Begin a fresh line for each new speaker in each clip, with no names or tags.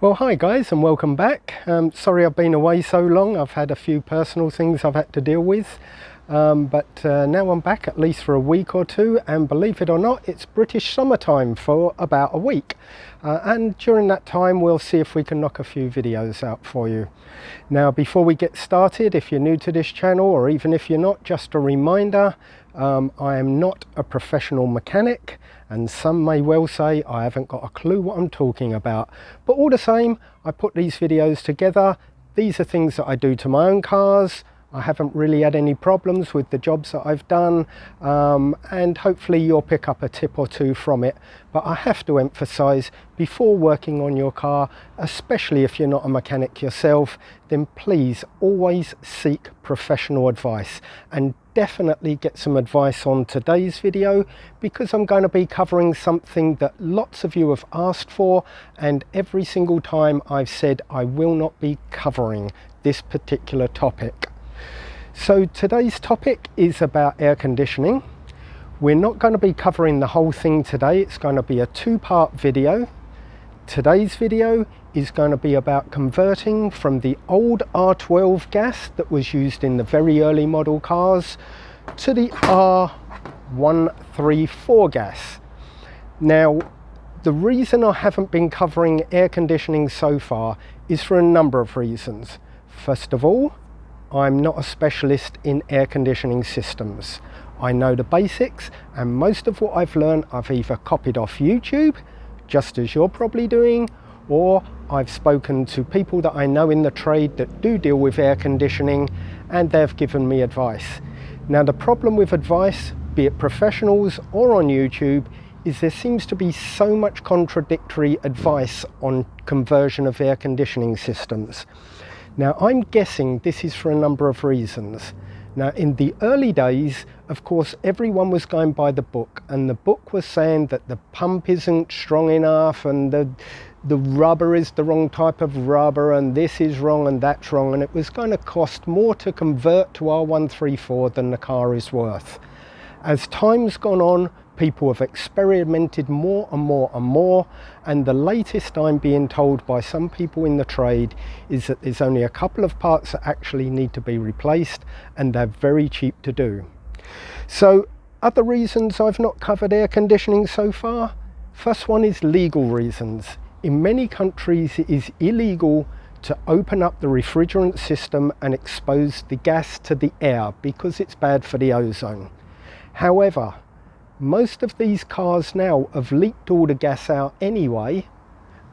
Well, hi guys, and welcome back. Sorry I've been away so long. I've had a few personal things I've had to deal with, but now I'm back at least for a week or two, and believe it or not, it's British summertime for about a week, and during that time we'll see if we can knock a few videos out for you. Now, before we get started, if you're new to this channel, or even if you're not, just a reminder, I am not a professional mechanic, and some may well say I haven't got a clue what I'm talking about, but all the same, I put these videos together. These are things that I do to my own cars. I haven't really had any problems with the jobs that I've done, and hopefully you'll pick up a tip or two from it. But I have to emphasize, before working on your car, especially if you're not a mechanic yourself, then please always seek professional advice, and definitely get some advice on today's video, because I'm going to be covering something that lots of you have asked for, and every single time I've said I will not be covering this particular topic. So today's topic is about air conditioning. We're not going to be covering the whole thing today. It's going to be a two-part video. Today's video is going to be about converting from the old R12 gas that was used in the very early model cars to the R134 gas. Now, the reason I haven't been covering air conditioning so far is for a number of reasons. First of all, I'm not a specialist in air conditioning systems. I know the basics, and most of what I've learned I've either copied off YouTube, just as you're probably doing, or I've spoken to people that I know in the trade that do deal with air conditioning, and they've given me advice. Now, the problem with advice, be it professionals or on YouTube, is there seems to be so much contradictory advice on conversion of air conditioning systems. Now, I'm guessing this is for a number of reasons. Now, in the early days, of course, everyone was going by the book, and the book was saying that the pump isn't strong enough, and the rubber is the wrong type of rubber, and this is wrong and that's wrong, and it was going to cost more to convert to R134 than the car is worth. As time's gone on, people have experimented more and more and more, and the latest I'm being told by some people in the trade is that there's only a couple of parts that actually need to be replaced, and they're very cheap to do. So, other reasons I've not covered air conditioning so far. First one is legal reasons. In many countries it is illegal to open up the refrigerant system and expose the gas to the air because it's bad for the ozone. However, most of these cars now have leaked all the gas out anyway,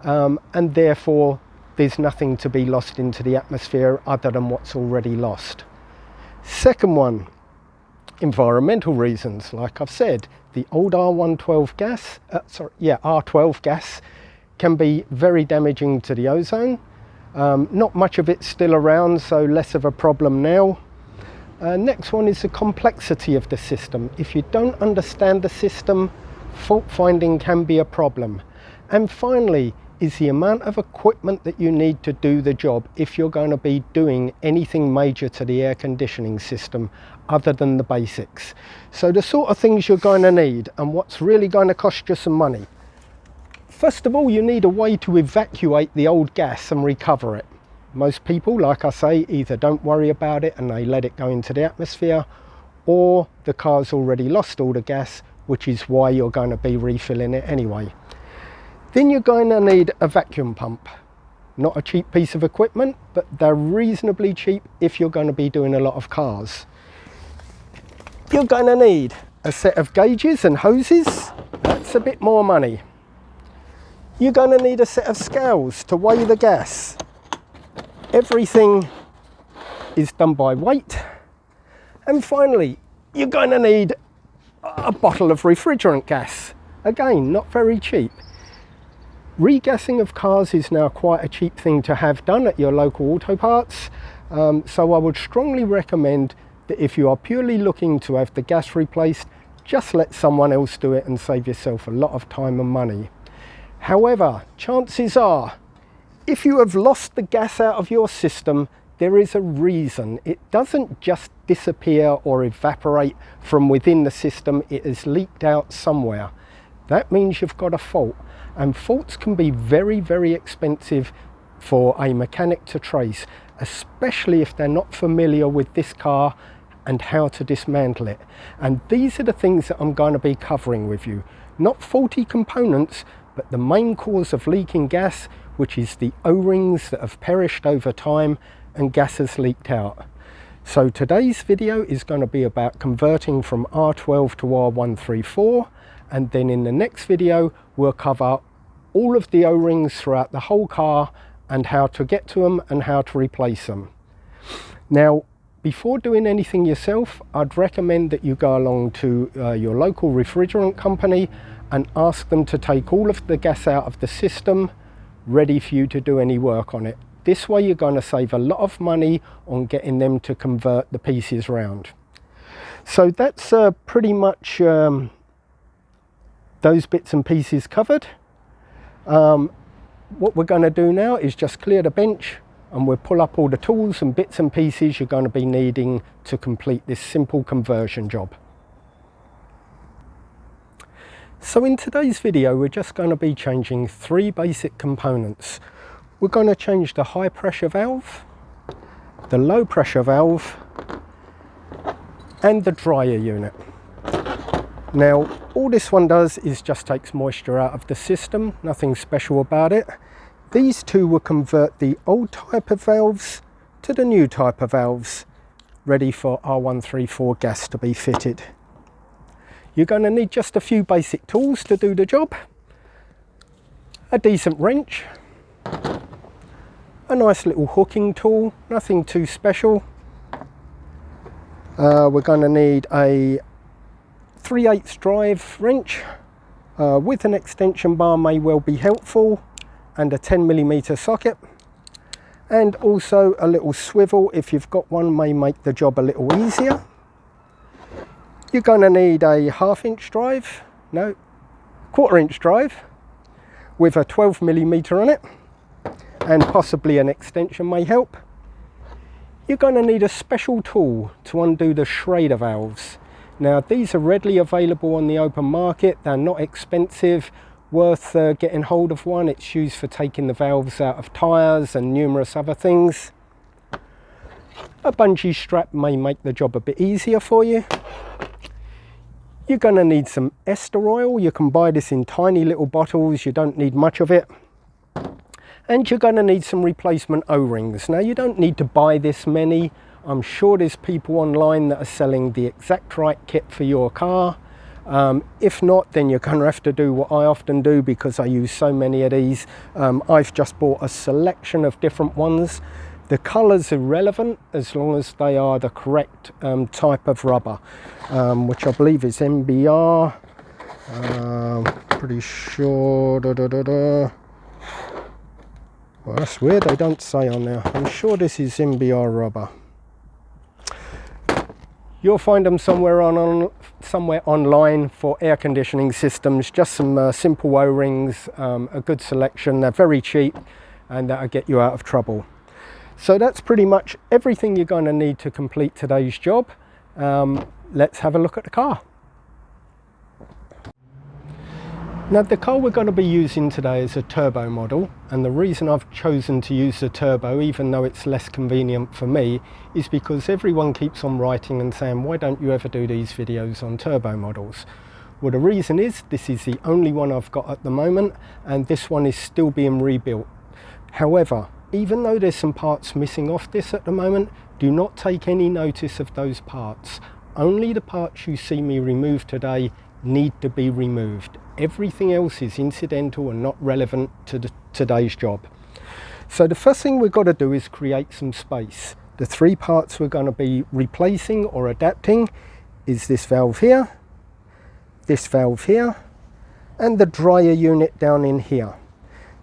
and therefore there's nothing to be lost into the atmosphere other than what's already lost. Second one, environmental reasons. Like I've said, the old R12 gas can be very damaging to the ozone. Not much of it's still around, so less of a problem now. Next one is the complexity of the system. If you don't understand the system, fault finding can be a problem. And finally is the amount of equipment that you need to do the job if you're going to be doing anything major to the air conditioning system other than the basics. So the sort of things you're going to need, and what's really going to cost you some money. First of all, you need a way to evacuate the old gas and recover it. Most people, like I say, either don't worry about it and they let it go into the atmosphere, or the car's already lost all the gas, which is why you're going to be refilling it anyway. Then you're going to need a vacuum pump. Not a cheap piece of equipment, but they're reasonably cheap if you're going to be doing a lot of cars. You're going to need a set of gauges and hoses. That's a bit more money. You're going to need a set of scales to weigh the gas. Everything is done by weight. And finally, you're going to need a bottle of refrigerant gas. Again, not very cheap. Regassing of cars is now quite a cheap thing to have done at your local auto parts. So I would strongly recommend that if you are purely looking to have the gas replaced, just let someone else do it and save yourself a lot of time and money. However, chances are, if you have lost the gas out of your system, there is a reason. It doesn't just disappear or evaporate from within the system. It has leaked out somewhere. that means you've got a fault, and faults can be very, very expensive for a mechanic to trace, especially if they're not familiar with this car and how to dismantle it. And these are the things that I'm going to be covering with you. Not faulty components, but the main cause of leaking gas, which is the O-rings that have perished over time and gas has leaked out. So today's video is going to be about converting from R12 to R134, and then in the next video we'll cover all of the O-rings throughout the whole car and how to get to them and how to replace them. Now, before doing anything yourself, I'd recommend that you go along to your local refrigerant company and ask them to take all of the gas out of the system, ready for you to do any work on it. This way you're going to save a lot of money on getting them to convert the pieces round. So that's pretty much those bits and pieces covered. What we're going to do now is just clear the bench, and we'll pull up all the tools and bits and pieces you're going to be needing to complete this simple conversion job. So in today's video we're just going to be changing three basic components. We're going to change the high pressure valve, the low pressure valve, and the dryer unit. Now all this one does is just takes moisture out of the system, nothing special about it. These two will convert the old type of valves to the new type of valves, ready for R134 gas to be fitted. You're going to need just a few basic tools to do the job. A decent wrench, a nice little hooking tool, nothing too special. We're going to need a 3/8 drive wrench with an extension bar may well be helpful, and a 10mm socket, and also a little swivel, if you've got one, may make the job a little easier. You're going to need a 1/2" drive, no, 1/4" drive with a 12mm on it, and possibly an extension may help. You're going to need a special tool to undo the Schrader valves. Now these are readily available on the open market, they're not expensive, worth getting hold of one. It's used for taking the valves out of tyres and numerous other things. A bungee strap may make the job a bit easier for you. You're going to need some ester oil. You can buy this in tiny little bottles, you don't need much of it. And you're going to need some replacement O-rings. Now you don't need to buy this many. I'm sure there's people online that are selling the exact right kit for your car. If not, then you're going to have to do what I often do, because I use so many of these. I've just bought a selection of different ones. The colours are irrelevant as long as they are the correct type of rubber, which I believe is MBR. Pretty sure. Well, that's weird, they don't say on there. I'm sure this is MBR rubber. You'll find them somewhere online for air conditioning systems, just some simple O-rings, a good selection. They're very cheap and that'll get you out of trouble. So that's pretty much everything you're going to need to complete today's job. Let's have a look at the car. Now the car we're going to be using today is a turbo model, and the reason I've chosen to use the turbo, even though it's less convenient for me, is because everyone keeps on writing and saying, why don't you ever do these videos on turbo models? Well, the reason is this is the only one I've got at the moment, and this one is still being rebuilt. However, even though there's some parts missing off this at the moment, do not take any notice of those parts. Only the parts you see me remove today need to be removed. Everything else is incidental and not relevant to today's job. So the first thing we've got to do is create some space. The three parts we're going to be replacing or adapting is this valve here, this valve here, and the dryer unit down in here.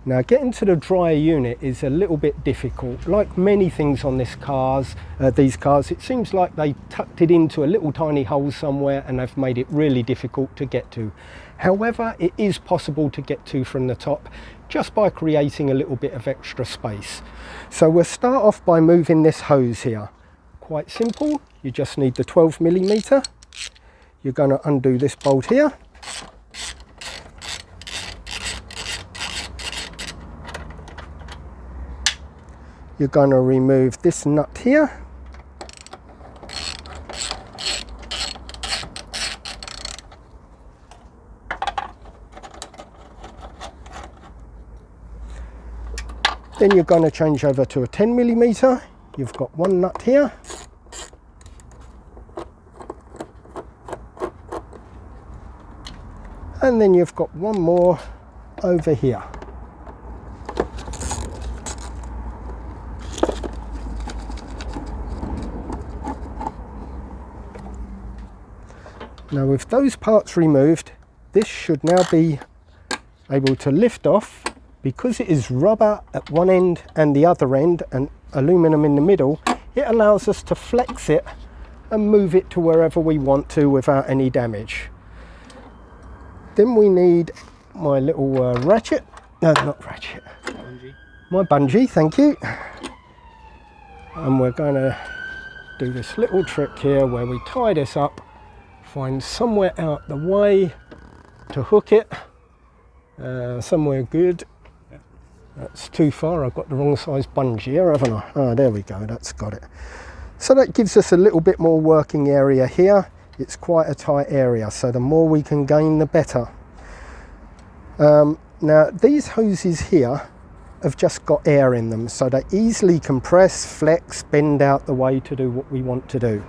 Now getting to the dryer unit is a little bit difficult. Like many things on these cars, it seems like they tucked it into a little tiny hole somewhere and they've made it really difficult to get to. However, it is possible to get to from the top just by creating a little bit of extra space. So we'll start off by moving this hose here. Quite simple, you just need the 12mm. You're going to undo this bolt here. you're going to remove this nut here. Then you're going to change over to a 10mm. You've got one nut here. And then you've got one more over here. Now with those parts removed, this should now be able to lift off. Because it is rubber at one end and the other end and aluminum in the middle, it allows us to flex it and move it to wherever we want to without any damage. Then we need my little ratchet, no, not ratchet, bungee. My bungee, thank you. And we're going to do this little trick here where we tie this up, find somewhere out the way to hook it, somewhere good. That's too far, I've got the wrong size bungee here, haven't I? Oh, there we go, that's got it. So that gives us a little bit more working area here. It's quite a tight area, so the more we can gain, the better. Now, these hoses here have just got air in them, so they easily compress, flex, bend out the way to do what we want to do.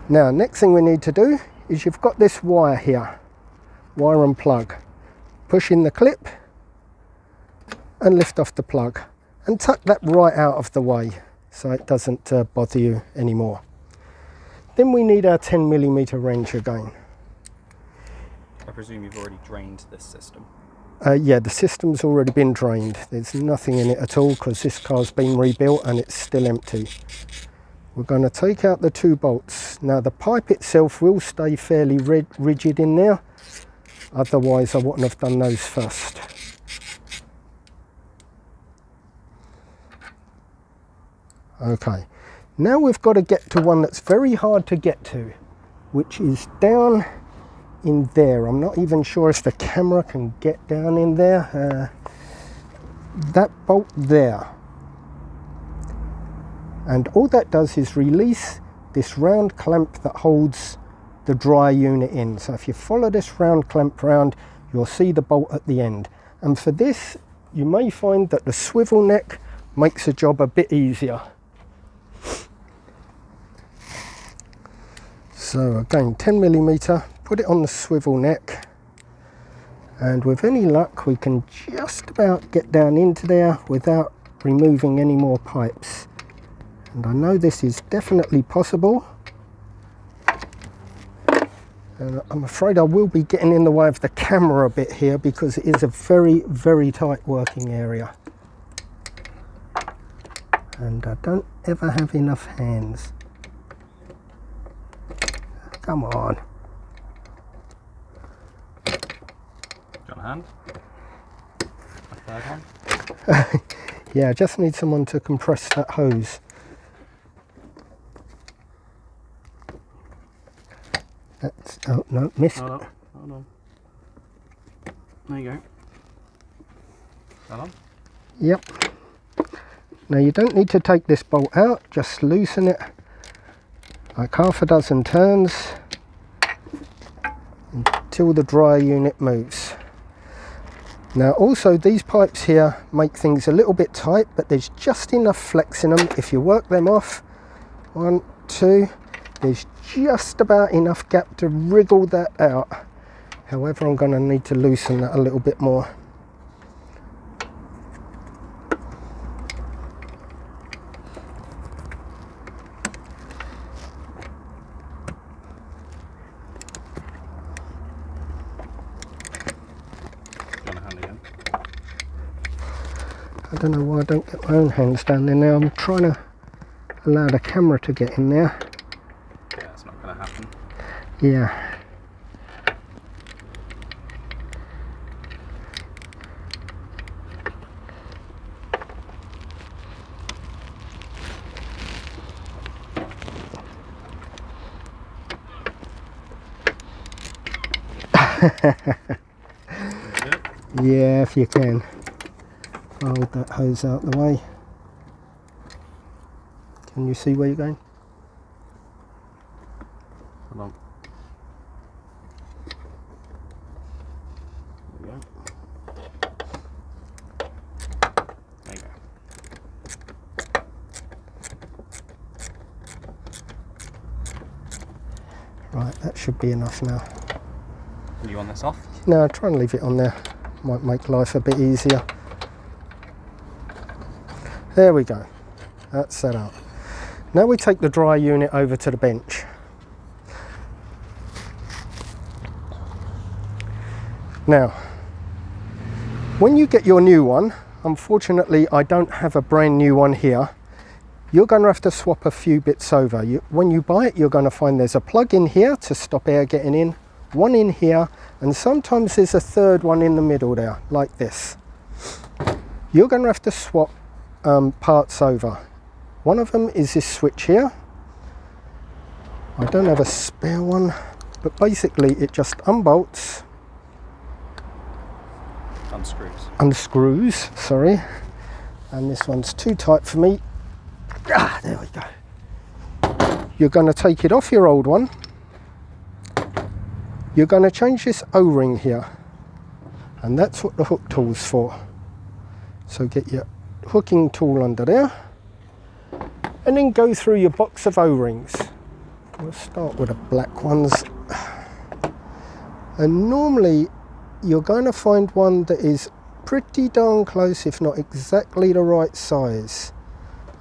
Now, next thing we need to do is you've got this wire here, wire and plug. Push in the clip, and lift off the plug and tuck that right out of the way so it doesn't bother you anymore. Then we need our 10mm wrench again.
I presume you've already drained this system?
Yeah, the system's already been drained. There's nothing in it at all because this car's been rebuilt and it's still empty. We're going to take out the 2 bolts. Now the pipe itself will stay fairly rigid in there, otherwise I wouldn't have done those first. Okay, now we've got to get to one that's very hard to get to, which is down in there. I'm not even sure if the camera can get down in there. That bolt there. And all that does is release this round clamp that holds the dry unit in. So if you follow this round clamp round, you'll see the bolt at the end. And for this, you may find that the swivel neck makes the job a bit easier. So again, 10mm, put it on the swivel neck, and with any luck we can just about get down into there without removing any more pipes. And I know this is definitely possible, and I'm afraid I will be getting in the way of the camera a bit here because it is a very, very tight working area. And I don't ever have enough hands. Come on.
Got a hand? A third hand?
Yeah, I just need someone to compress that hose. That's, oh no, missed.
Hold on. There you go. Hold on.
Yep. Now you don't need to take this bolt out, just loosen it like half a dozen turns until the dry unit moves. Now also these pipes here make things a little bit tight, but there's just enough flex in them. If you work them off, 1, 2, there's just about enough gap to wriggle that out. However, I'm going to need to loosen that a little bit more. I don't know why I don't get my own hands down there now. I'm trying to allow the camera to get in there.
Yeah, it's not going to happen.
Yeah. Yeah, if you can. Hold that hose out the way. Can you see where you're going?
Hold on. There we go. There you go.
Right, that should be enough now.
Will you want this off?
No, try and leave it on there. Might make life a bit easier. There we go. That's set up. Now we take the dry unit over to the bench. Now, when you get your new one, unfortunately I don't have a brand new one here. You're going to have to swap a few bits over. When you buy it, you're going to find there's a plug in here to stop air getting in, one in here, and sometimes there's a third one in the middle there, like this. You're going to have to swap parts over. One of them is this switch here. I don't have a spare one, but basically it just unbolts, unscrews, sorry, and this one's too tight for me. There we go. You're going to take it off your old one. You're going to change this O-ring here, and that's what the hook tool's for. So get your hooking tool under there, and then go through your box of O-rings. We'll start with the black ones, and normally you're going to find one that is pretty darn close, if not exactly the right size.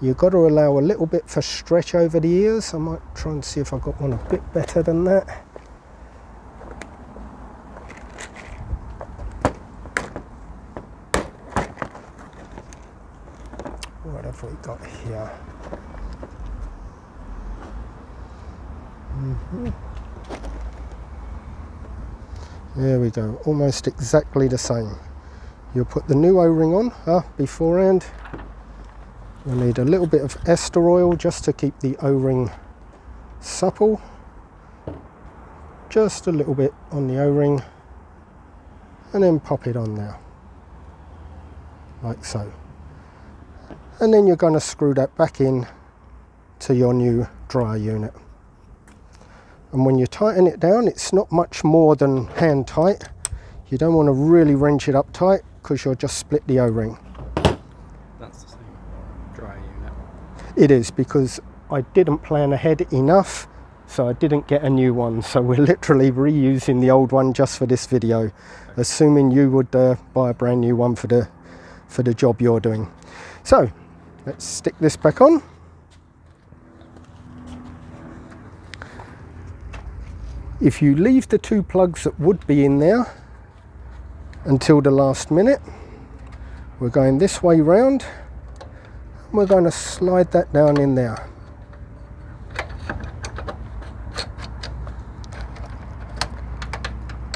You've got to allow a little bit for stretch over the ears. I might try and see if I've got one a bit better than that. What have we got here? There we go, almost exactly the same. You'll put the new O-ring on beforehand. We'll need a little bit of ester oil just to keep the O-ring supple. Just a little bit on the O-ring, and then pop it on now, like so. And then you're going to screw that back in to your new dryer unit. And when you tighten it down, it's not much more than hand tight. You don't want to really wrench it up tight because you'll just split the O-ring.
That's the same dryer unit.
It is, because I didn't plan ahead enough, so I didn't get a new one. So we're literally reusing the old one just for this video, assuming you would buy a brand new one for the job you're doing. So let's stick this back on. If you leave the two plugs that would be in there until the last minute, we're going this way round, and we're going to slide that down in there.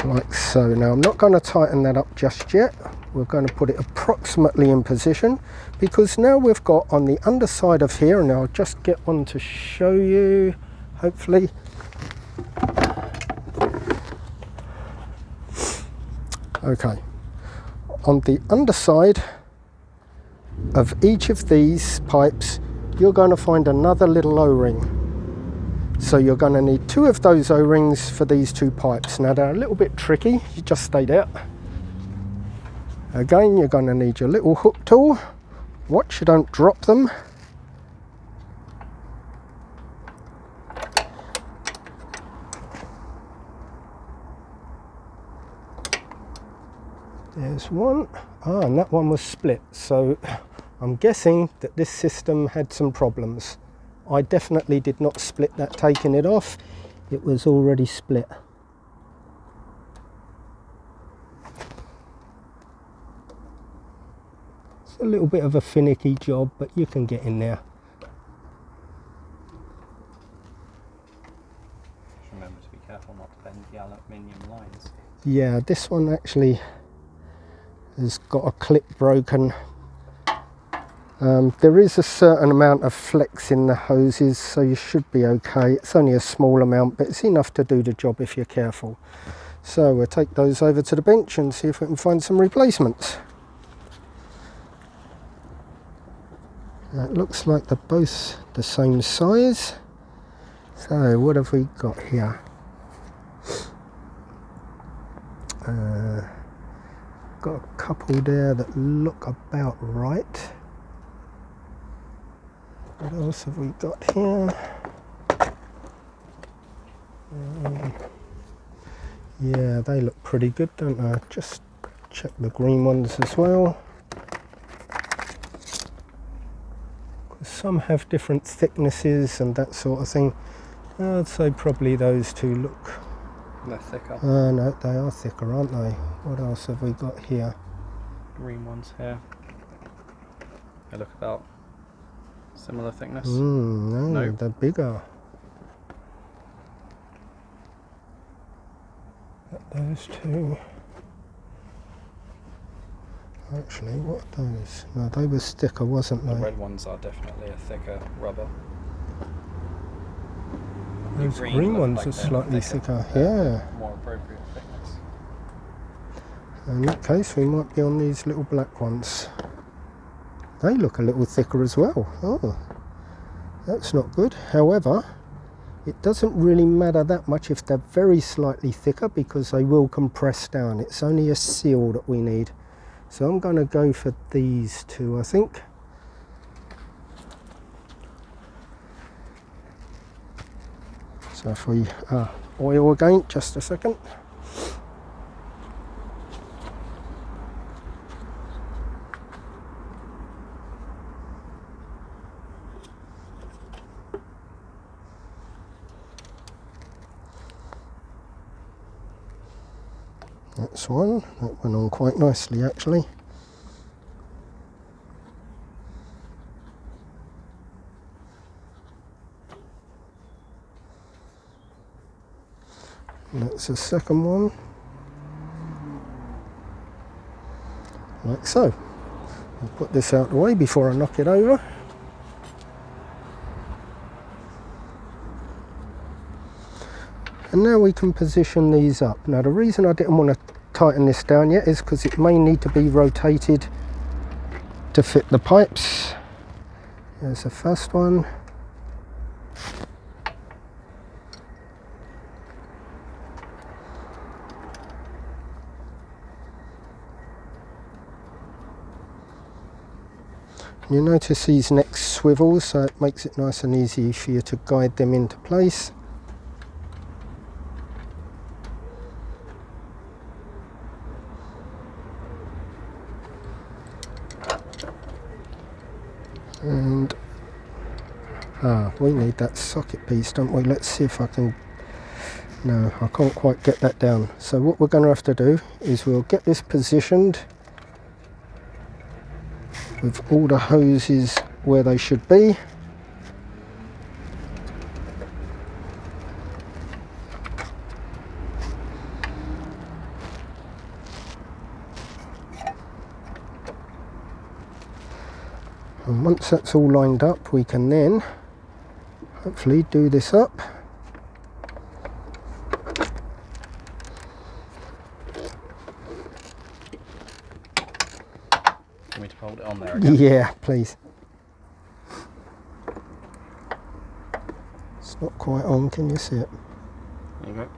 Like so. Now I'm not going to tighten that up just yet. We're going to put it approximately in position, because now we've got on the underside of here, and I'll just get one to show you, hopefully. Okay, on the underside of each of these pipes, you're going to find another little O-ring. So you're going to need two of those O-rings for these two pipes. Now they're a little bit tricky, you just stay there. Again, you're going to need your little hook tool. Watch you don't drop them. There's one. And that one was split, so I'm guessing that this system had some problems. I definitely did not split that taking it off. It was already split. It's a little bit of a finicky job, but you can get in there.
Just remember to be careful not to bend the aluminium lines.
Yeah, this one actually has got a clip broken. There is a certain amount of flex in the hoses, so you should be okay. It's only a small amount, but it's enough to do the job if you're careful. So we'll take those over to the bench and see if we can find some replacements. It looks like they're both the same size. So what have we got here? Got a couple there that look about right. What else have we got here? Yeah, they look pretty good, don't they? Just check the green ones as well. Some have different thicknesses and that sort of thing. I'd say probably those two look...
They're thicker.
No, they are thicker, aren't they? What else have we got here?
Green ones here. They look about similar thickness.
No, they're bigger. Those two. Actually, what are those? No, they were thicker, wasn't they?
The red ones are definitely a thicker rubber.
Those green ones
like
are slightly thicker,
More appropriate thickness.
In that case, we might be on these little black ones. They look a little thicker as well. Oh, that's not good. However, it doesn't really matter that much if they're very slightly thicker because they will compress down. It's only a seal that we need. So I'm going to go for these two, I think. So if we oil again, just a second. That's one. That went on quite nicely actually. And that's the second one. Like so. I'll put this out of the way before I knock it over. And now we can position these up. Now the reason I didn't want to tighten this down yet is because it may need to be rotated to fit the pipes. There's the first one. You notice these necks swivel, so it makes it nice and easy for you to guide them into place. And we need that socket piece, don't we? Let's see if I can... No, I can't quite get that down. So what we're going to have to do is we'll get this positioned with all the hoses where they should be. And once that's all lined up, we can then hopefully do this up.
Want me to hold it on there again?
Yeah, please. It's not quite on, can you see it?
There you go.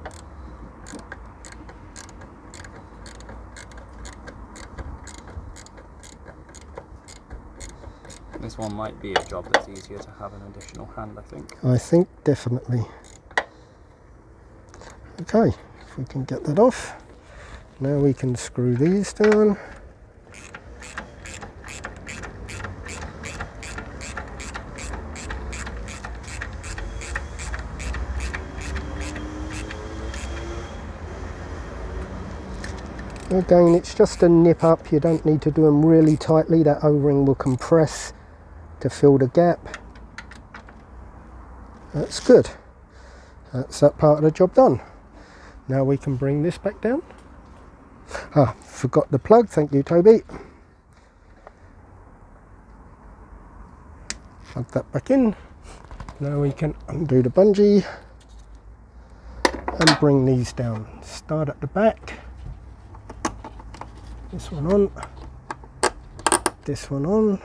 This one might be a job that's easier to have an additional hand, I think.
I think definitely. Okay, if we can get that off. Now we can screw these down. Again, it's just a nip up, you don't need to do them really tightly, that O-ring will compress to fill the gap. That's good. That's that part of the job done. Now we can bring this back down. Forgot the plug, thank you Toby. Plug that back in. Now we can undo the bungee and bring these down. Start at the back. This one on, this one on,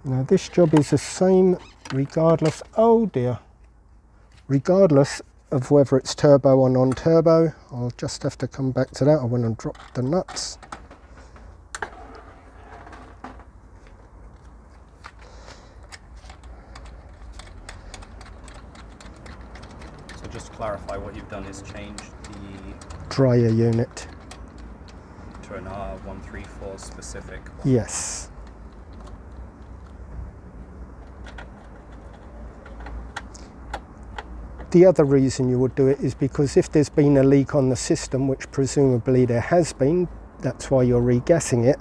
Now this job is the same regardless, oh dear, regardless of whether it's turbo or non-turbo. I'll just have to come back to that. I want to drop the nuts.
So just to clarify, what you've done is change the
Dryer unit.
to an R134 specific one.
Yes. The other reason you would do it is because if there's been a leak on the system, which presumably there has been, that's why you're regassing it,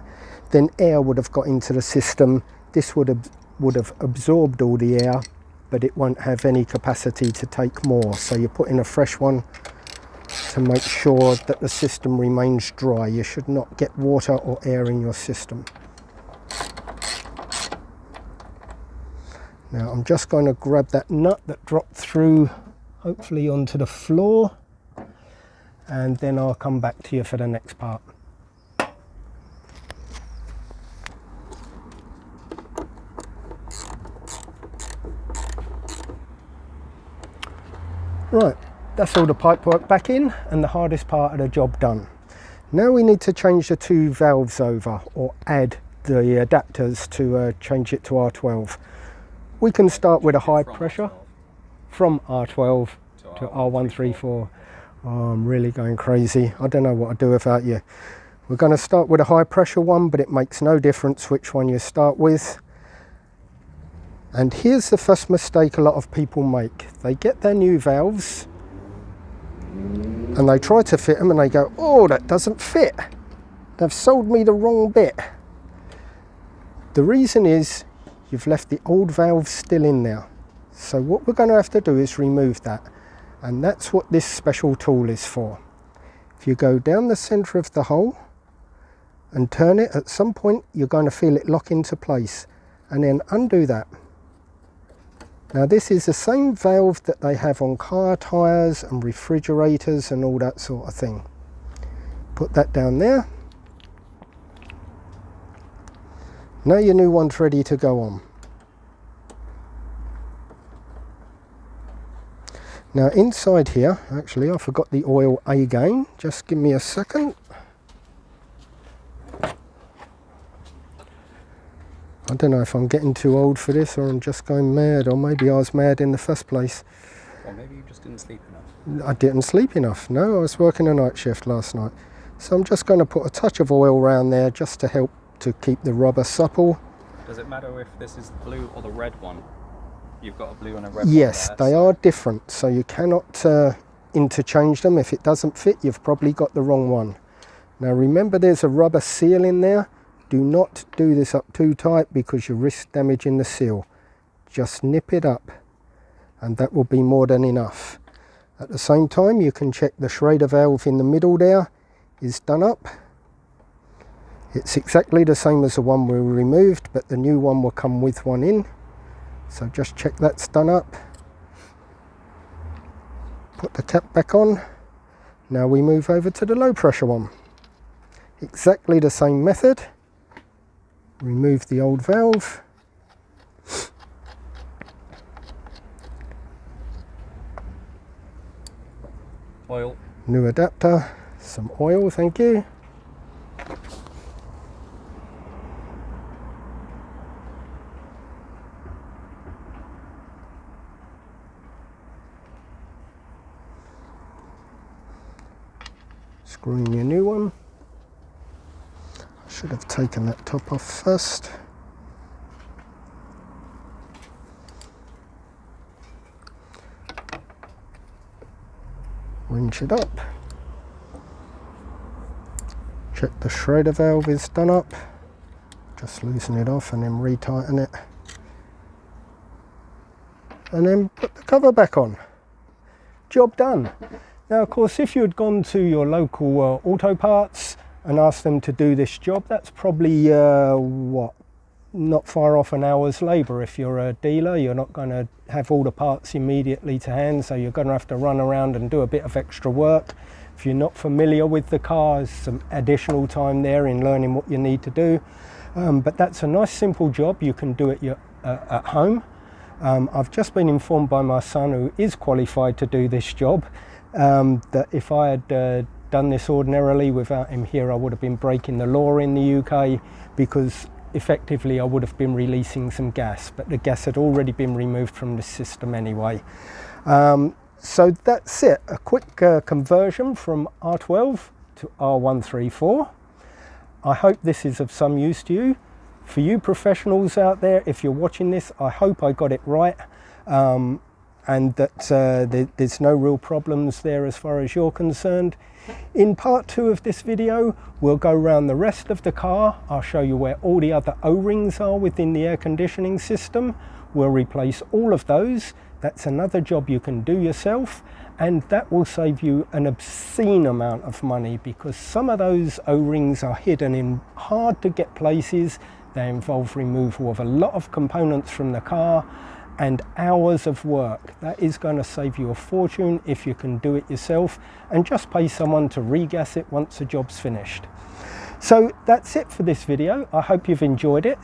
then air would have got into the system. This would have absorbed all the air, but it won't have any capacity to take more. So you put in a fresh one to make sure that the system remains dry. You should not get water or air in your system. Now I'm just going to grab that nut that dropped through, hopefully onto the floor, and then I'll come back to you for the next part. Right, that's all the pipework back in and the hardest part of the job done. Now we need to change the two valves over, or add the adapters to change it to R12. We can start with a high pressure from R12 to R134. Oh, I'm really going crazy. I don't know what I'd do without you. We're going to start with a high pressure one, but it makes no difference which one you start with. And here's the first mistake a lot of people make. They get their new valves and they try to fit them and they go, oh, that doesn't fit. They've sold me the wrong bit. The reason is you've left the old valve still in there. So what we're going to have to do is remove that. And that's what this special tool is for. If you go down the center of the hole and turn it, at some point you're going to feel it lock into place, and then undo that. Now this is the same valve that they have on car tyres and refrigerators and all that sort of thing. Put that down there. Now your new one's ready to go on. Now inside here, actually I forgot the oil again, just give me a second. I don't know if I'm getting too old for this or I'm just going mad, or maybe I was mad in the first place.
Or maybe you just didn't sleep enough.
I didn't sleep enough, no, I was working a night shift last night. So I'm just going to put a touch of oil around there just to help to keep the rubber supple.
Does it matter if this is the blue or the red one? You've got a blue and a red
Yes,
one there,
they are different, so you cannot interchange them. If it doesn't fit, you've probably got the wrong one. Now remember, there's a rubber seal in there. Do not do this up too tight because you risk damaging the seal. Just nip it up and that will be more than enough. At the same time, you can check the Schrader valve in the middle there is done up. It's exactly the same as the one we removed, but the new one will come with one in. So just check that's done up. Put the cap back on. Now we move over to the low pressure one. Exactly the same method. Remove the old valve.
Oil.
New adapter. Some oil, thank you. Screw in your new one. I should have taken that top off first. Winch it up. Check the Schrader valve is done up. Just loosen it off and then retighten it. And then put the cover back on. Job done. Now of course, if you had gone to your local auto parts and asked them to do this job, that's probably not far off an hour's labour. If you're a dealer, you're not going to have all the parts immediately to hand, so you're going to have to run around and do a bit of extra work. If you're not familiar with the car, there's some additional time there in learning what you need to do. But that's a nice simple job. You can do it at home. I've just been informed by my son, who is qualified to do this job, that if I had done this ordinarily without him here, I would have been breaking the law in the UK, because effectively I would have been releasing some gas, but the gas had already been removed from the system anyway. So that's it, a quick conversion from R12 to R134. I hope this is of some use to you. For you professionals out there, if you're watching this, I hope I got it right, and that there's no real problems there as far as you're concerned. In part 2 of this video, we'll go around the rest of the car. I'll show you where all the other O-rings are within the air conditioning system. We'll replace all of those. That's another job you can do yourself, and that will save you an obscene amount of money, because some of those O-rings are hidden in hard to get places. They involve removal of a lot of components from the car and hours of work. That is going to save you a fortune if you can do it yourself, and just pay someone to regas it once the job's finished. So that's it for this video. I hope you've enjoyed it.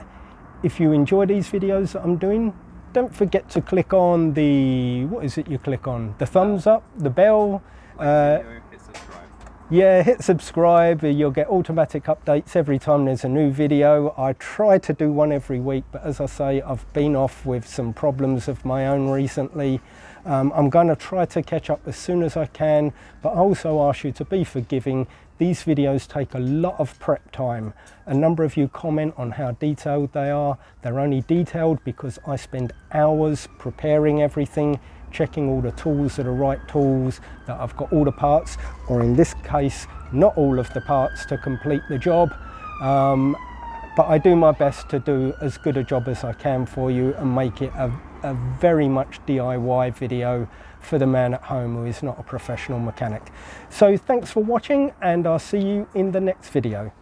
If you enjoy these videos that I'm doing, don't forget to click on the, what is it you click on? The thumbs up, the bell.
Hit subscribe.
Yeah, hit subscribe. You'll get automatic updates every time there's a new video. I try to do one every week, but as I say, I've been off with some problems of my own recently. I'm going to try to catch up as soon as I can, but I also ask you to be forgiving. These videos take a lot of prep time. A number of you comment on how detailed they are. They're only detailed because I spend hours preparing everything, checking all the tools are the right tools, that I've got all the parts, or in this case, not all of the parts to complete the job. But I do my best to do as good a job as I can for you and make it a very much DIY video for the man at home who is not a professional mechanic. So thanks for watching, and I'll see you in the next video.